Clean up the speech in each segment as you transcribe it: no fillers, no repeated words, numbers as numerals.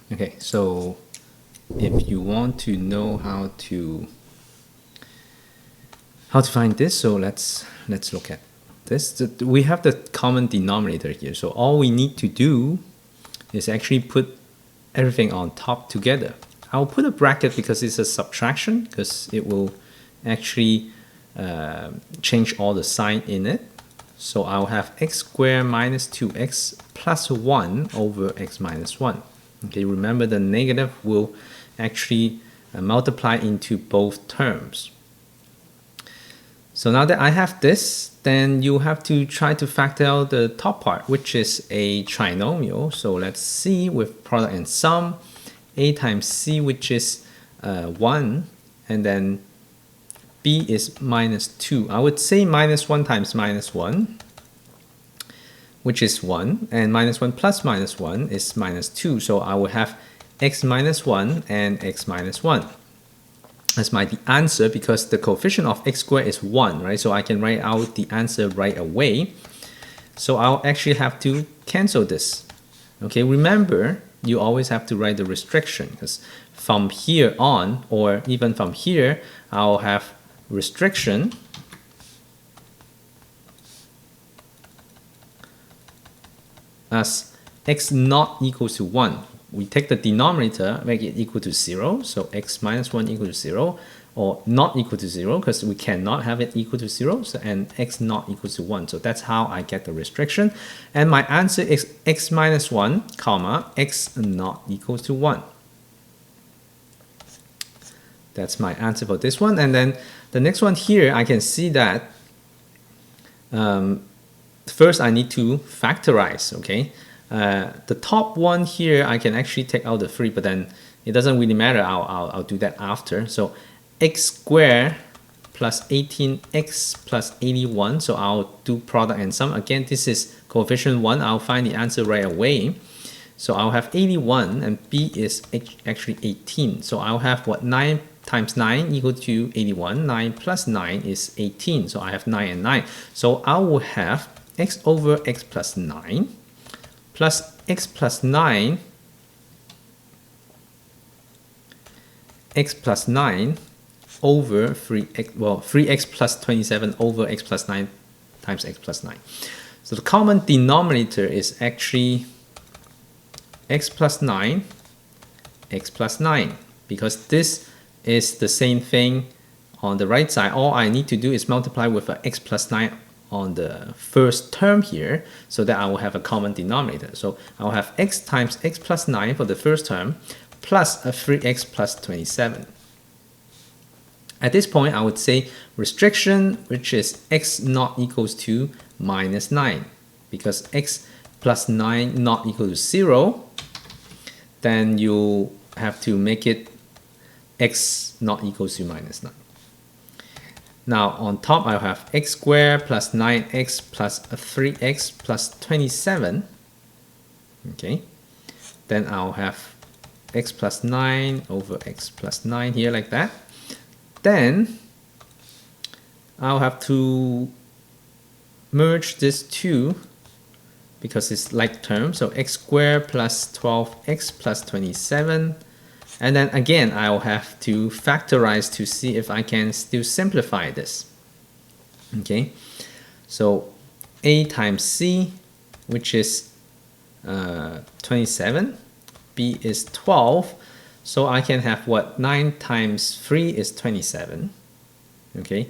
Okay, so if you want to know how to find this, so let's look at this. We have the common denominator here, so all we need to do is actually put everything on top together. I'll put a bracket because it's a subtraction, because it will actually change all the sign in it. So I'll have x squared minus 2x plus 1 over x minus 1. Okay, remember the negative will actually multiply into both terms. So now that I have this, then you have to try to factor out the top part, which is a trinomial. So let's see with product and sum, a times c, which is 1, and then b is minus 2. I would say minus 1 times minus 1, which is 1, and minus 1 plus minus 1 is minus 2. So I will have x minus 1 and x minus 1. That's my answer, because the coefficient of x squared is 1, right? So I can write out the answer right away. So I'll actually have to cancel this. Okay, remember, you always have to write the restriction, because from here on, or even from here, I'll have restriction as x not equals to 1. We take the denominator, make it equal to 0, so x minus 1 equal to 0, or not equal to 0, because we cannot have it equal to 0, so, and x not equal to 1. So that's how I get the restriction. And my answer is x minus 1, comma, x not equals to 1. That's my answer for this one. And then the next one here, I can see that first I need to factorize, okay? The top one here, I can actually take out the 3, but then it doesn't really matter. I'll do that after. So x squared plus 18x plus 81. So I'll do product and sum. Again, this is coefficient 1. I'll find the answer right away. So I'll have 81, and b is actually 18. So I'll have what, 9 times 9 equal to 81. 9 plus 9 is 18. So I have 9 and 9. So I will have x over x plus 9 plus x plus 9, x plus 9 over 3x, well, 3x plus 27 over x plus 9 times x plus 9. So the common denominator is actually x plus 9, x plus 9, because this is the same thing on the right side. All I need to do is multiply with a x plus 9 on the first term here, so that I will have a common denominator. So I'll have x times x plus 9 for the first term, plus a 3x plus 27. At this point, I would say restriction, which is x not equals to minus 9, because x plus 9 not equal to 0, then you have to make it x not equals to minus 9. Now on top, I'll have x squared plus 9x plus 3x plus 27. Okay, then I'll have x plus 9 over x plus 9 here, like that. Then I'll have to merge this two, because it's like term. So x squared plus 12x plus 27. And then again, I'll have to factorize to see if I can still simplify this. Okay, so a times c, which is 27, b is 12, so I can have what, 9 times 3 is 27. Okay,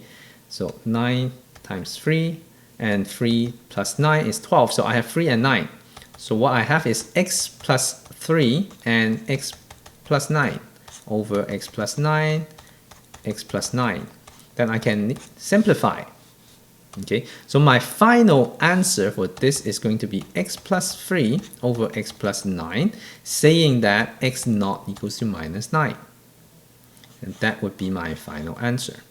so 9 times 3, and 3 plus 9 is 12, so I have 3 and 9. So what I have is x plus 3 and x plus 9 over x plus 9, x plus 9. Then I can simplify. Okay, so my final answer for this is going to be x plus 3 over x plus 9, saying that x not equals to minus 9. And that would be my final answer.